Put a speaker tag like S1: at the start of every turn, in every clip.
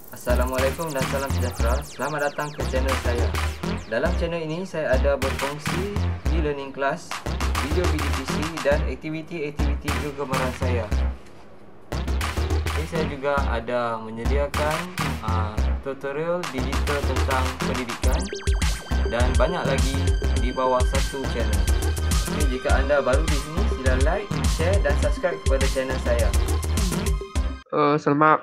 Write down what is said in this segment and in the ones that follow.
S1: Assalamualaikum dan salam sejahtera. Selamat datang ke channel saya. Dalam channel ini saya ada berkongsi e-learning class, video-video PC dan aktiviti-aktiviti kegemaran saya. Saya juga ada menyediakan tutorial digital tentang pendidikan dan banyak lagi di bawah satu channel. Jadi, jika anda baru di sini, sila like, share dan subscribe kepada channel saya.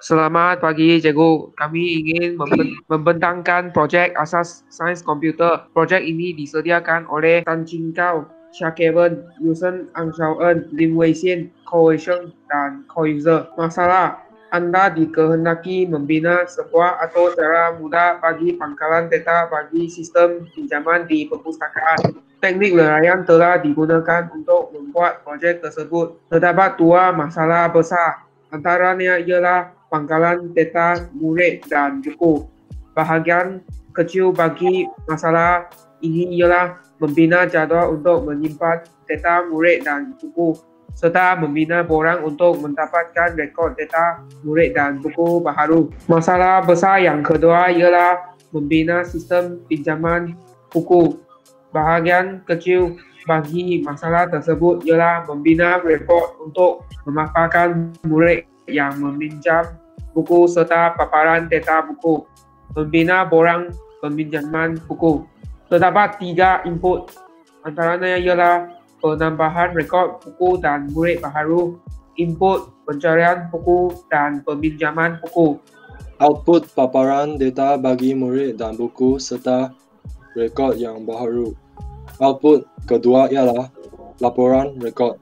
S2: Selamat pagi, cikgu. Kami ingin membentangkan projek asas sains komputer. Projek ini disediakan oleh Tan Chin Kao, Xia Kevin, Yusen Ang Xiao En, Lim Wei Xian, Ko Wei Sheng, dan Ko User. Masalah: Anda dikehendaki membina sebuah atau cara mudah bagi pangkalan data bagi sistem pinjaman di perpustakaan. Teknik leraian telah digunakan untuk membuat projek tersebut. Terdapat dua masalah besar. Antaranya ialah pangkalan data murid dan buku. Bahagian kecil bagi masalah ini ialah membina jadual untuk menyimpan data murid dan buku, serta membina borang untuk mendapatkan rekod data murid dan buku baharu. Masalah besar yang kedua ialah membina sistem pinjaman buku. Bahagian kecil bagi masalah tersebut ialah membina rekod untuk memaparkan murid yang meminjam buku serta paparan data buku. Membina borang peminjaman buku. Terdapat 3 input, antaranya ialah penambahan rekod buku dan murid baharu, input pencarian buku dan peminjaman buku.
S3: Output paparan data bagi murid dan buku serta rekod yang baharu. Output kedua ialah laporan rekod.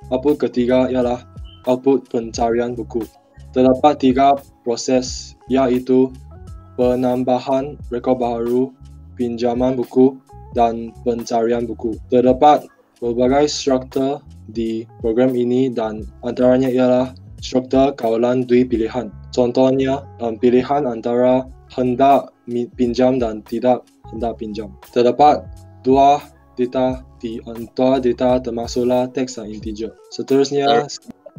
S3: Output ketiga ialah output pencarian buku. Terdapat 3 proses, iaitu penambahan rekod baharu, pinjaman buku, dan pencarian buku. Terdapat berbagai struktur di program ini dan antaranya ialah struktur kawalan dui pilihan. Contohnya, pilihan antara hendak pinjam dan tidak hendak pinjam. Terdapat 2 data di antara data termasuklah teks dan integer. Seterusnya,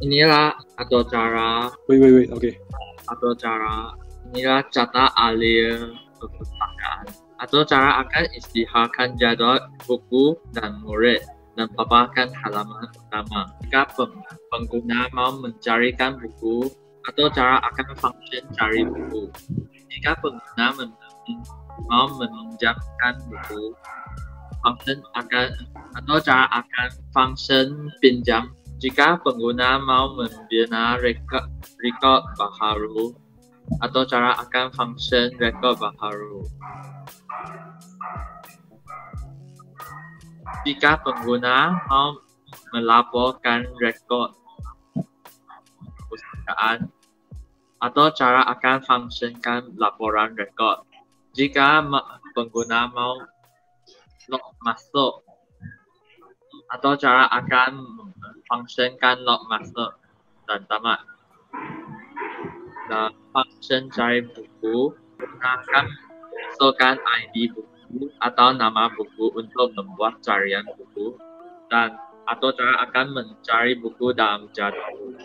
S4: inilah atau cara
S3: okay.
S4: Atau cara inilah cara alih perpustakaan atau cara akan isytiharkan jadual buku dan murid dan paparkan halaman utama. Jika pengguna mau mencarikan buku atau cara akan function cari buku. Jika pengguna mau meminjamkan buku, function akan atau cara akan function pinjam. Jika pengguna mau membina rekod baharu atau cara akan function rekod baharu. Jika pengguna mau melaporkan rekod perpustakaan atau cara akan fungsikan laporan rekod. Jika pengguna mau log masuk atau cara akan fungsikan log masuk dan tamat. Dan function cari buku gunakan masukkan ID buku atau nama buku untuk membuat carian buku dan atau cara akan mencari buku dalam jadual.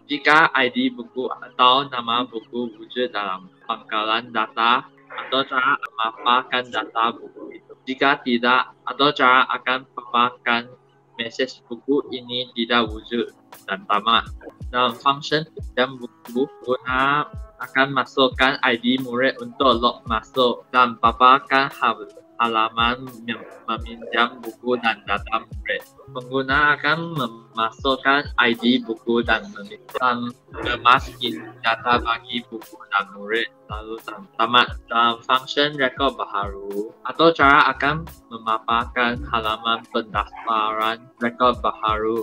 S4: Jika ID buku atau nama buku wujud dalam pangkalan data atau cara memaparkan data buku itu. Jika tidak, atau cara akan paparkan message buku ini tidak wujud dan tamat. Dalam function pinjam buku, guna akan masukkan ID murid untuk log masuk dan paparkan halaman meminjam buku dan data murid. Pengguna akan memasukkan ID buku dan memasuki data bagi buku dan murid lalu tamat. Dalam function rekod baharu atau cara akan memaparkan halaman pendaftaran rekod baharu.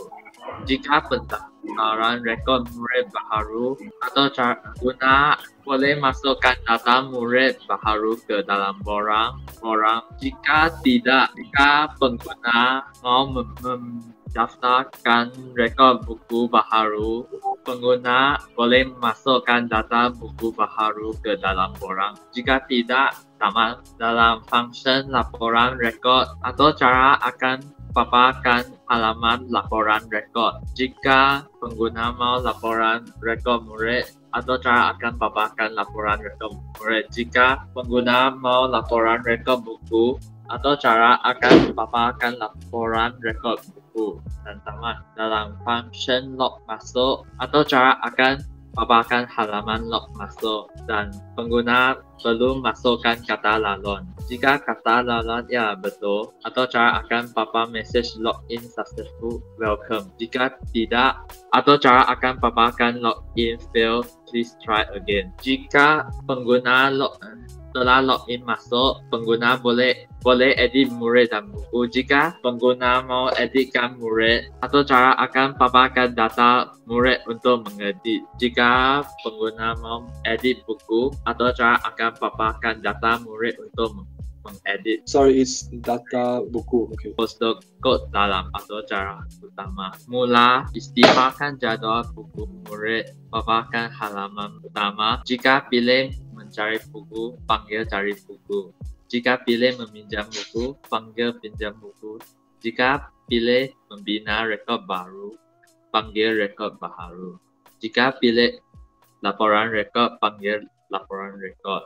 S4: Jika pendaftaran rekod murid baharu atau cara guna boleh masukkan data murid baharu ke dalam borang. Jika tidak, jika pengguna mau mendaftarkan rekod buku baharu, pengguna boleh masukkan data buku baharu ke dalam borang. Jika tidak, tamat. Dalam function laporan rekod atau cara akan paparkan halaman laporan rekod. Jika pengguna mau laporan rekod murid atau cara akan paparkan laporan rekod murid. Jika pengguna mau laporan rekod buku atau cara akan paparkan laporan rekod buku. Dan tamat. Dalam function log masuk atau cara akan paparkan halaman log masuk dan pengguna perlu masukkan kata lalon. Jika kata lalon ya betul atau cara akan papar message login successful welcome. Jika tidak atau cara akan paparkan login fail please try again. Jika pengguna telah login masuk, pengguna boleh edit murid dan buku. Jika pengguna mau editkan murid atau cara akan paparkan data murid untuk mengedit. Jika pengguna mau edit buku atau cara akan paparkan data murid untuk mengedit.
S3: Sorry, it's data buku. Okay.
S4: Postal code dalam atau cara utama. Mula istiharkan jadual buku murid, paparkan halaman utama. Jika pilih mencari buku, panggil cari buku. Jika pilih meminjam buku, panggil pinjam buku. Jika pilih membina rekod baru, panggil rekod baru. Jika pilih laporan rekod, panggil laporan rekod.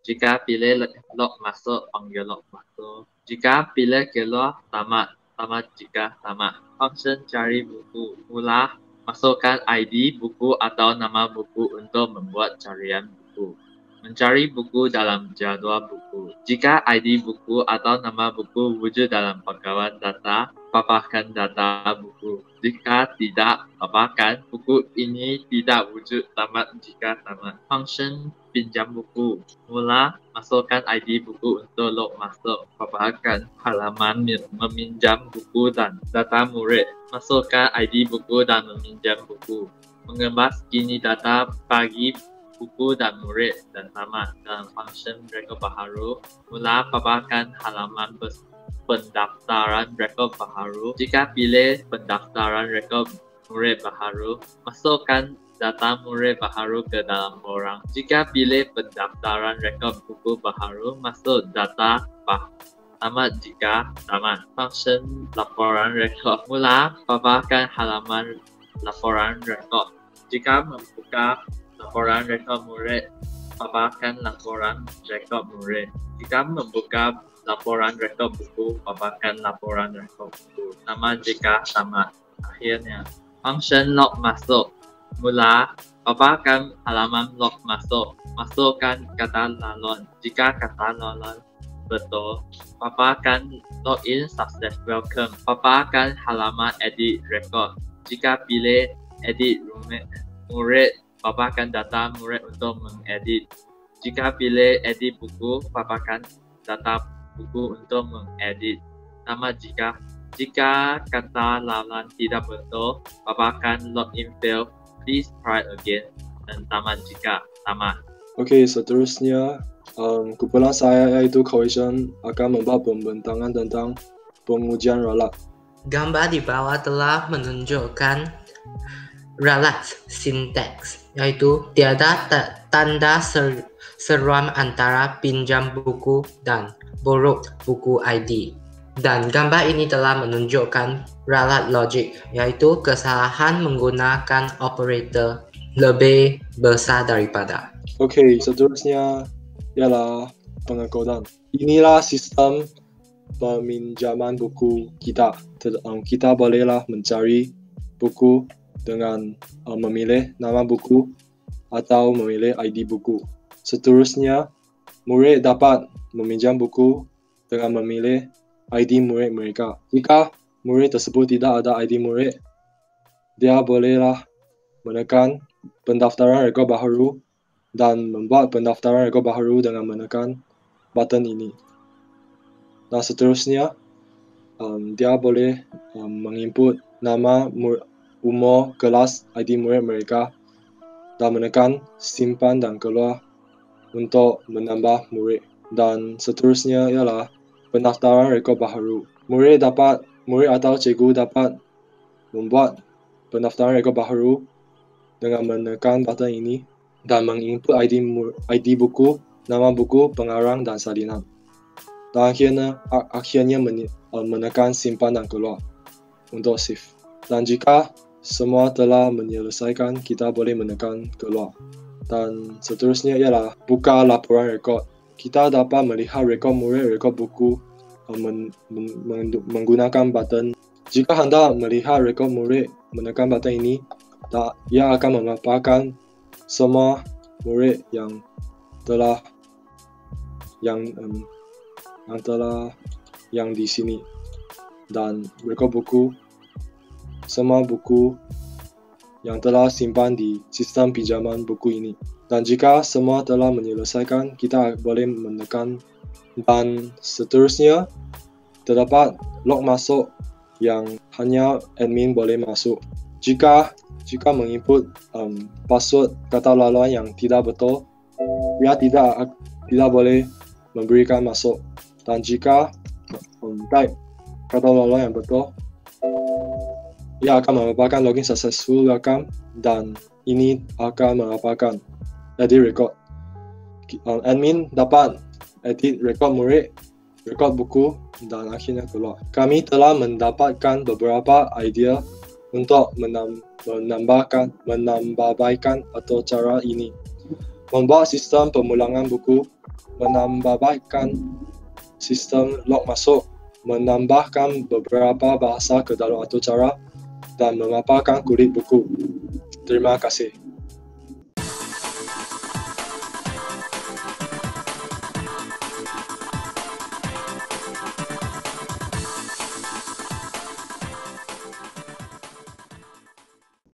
S4: Jika pilih log masuk, panggil log masuk. Jika pilih keluar, tamat. Tamat jika tamat. Function cari buku. Mula masukkan ID buku atau nama buku untuk membuat carian buku. Mencari buku dalam jadual buku. Jika ID buku atau nama buku wujud dalam pegawai data, paparkan data buku. Jika tidak, paparkan buku ini tidak wujud. Tamat jika tamat. Function pinjam buku. Mula masukkan ID buku untuk log masuk. Paparkan halaman meminjam buku dan data murid. Masukkan ID buku dan meminjam buku. Mengemas kini data bagi buku dan murid dan tamat. Dalam function rekod baharu, mula paparkan halaman pendaftaran rekod baharu. Jika pilih pendaftaran rekod murid baharu, masukkan data murid baharu ke dalam borang. Jika pilih pendaftaran rekod buku baharu, masuk data tamat jika tamat. Function laporan rekod. Mula paparkan halaman laporan rekod. Jika membuka laporan rekod murid, paparkan laporan rekod murid. Jika membuka laporan rekod buku, paparkan laporan rekod buku. Tamat jika tamat. Akhirnya, function log masuk. Mula, paparkan halaman log masuk. Masukkan kata lalon. Jika kata lalon betul, paparkan login success welcome. Paparkan halaman edit record. Jika pilih edit murid, paparkan data murid untuk mengedit. Jika pilih edit buku, paparkan data buku untuk mengedit. Tamat jika kata lalon tidak betul, paparkan login fail, please try again. Dan tamat jika tamat.
S3: Okay, seterusnya kumpulan saya yaitu Cohesion akan membuat pembentangan tentang pengujian ralat.
S5: Gambar di bawah telah menunjukkan ralat sinteks, yaitu tiada tanda seram antara pinjam buku dan borok buku ID. Dan gambar ini telah menunjukkan ralat logik, yaitu kesalahan menggunakan operator lebih besar daripada.
S3: Okay, seterusnya ialah pengekodan. Inilah sistem peminjaman buku kita. Kita bolehlah mencari buku dengan memilih nama buku atau memilih ID buku. Seterusnya, murid dapat meminjam buku dengan memilih ID murid mereka. Jika murid tersebut tidak ada ID murid, dia bolehlah menekan pendaftaran rekod baharu dan membuat pendaftaran rekod baharu dengan menekan button ini. Dan seterusnya, dia boleh menginput nama, umur, kelas, ID murid mereka dan menekan simpan dan keluar untuk menambah murid. Dan seterusnya ialah pendaftaran rekod baharu. Murid atau cikgu dapat membuat pendaftaran rekod baharu dengan menekan button ini dan menginput ID buku, nama buku, pengarang dan salinan. Dan akhirnya menekan simpan dan keluar untuk save. Dan jika semua telah menyelesaikan, kita boleh menekan keluar. Dan seterusnya ialah buka laporan rekod. Kita dapat melihat rekod murid, rekod buku menggunakan button. Jika anda melihat rekod murid menekan button ini, ia akan memaparkan semua murid yang telah yang di sini, dan rekod buku, semua buku yang telah simpan di sistem pinjaman buku ini. Dan jika semua telah menyelesaikan, kita boleh menekan, dan seterusnya terdapat log masuk yang hanya admin boleh masuk. Jika menginput password kata laluan yang tidak betul, ia tidak boleh memberikan masuk. Dan jika type kata laluan yang betul, ia akan memaparkan login successful welcome, dan ini akan memaparkan edit record. Admin dapat edit rekod murid, rekod buku, dan akhirnya keluar. Kami telah mendapatkan beberapa idea untuk menambahbaikan atau cara ini. Membuat sistem pemulangan buku, menambahbaikan sistem log masuk, menambahkan beberapa bahasa ke dalam atau cara, dan memaparkan kulit buku. Terima kasih.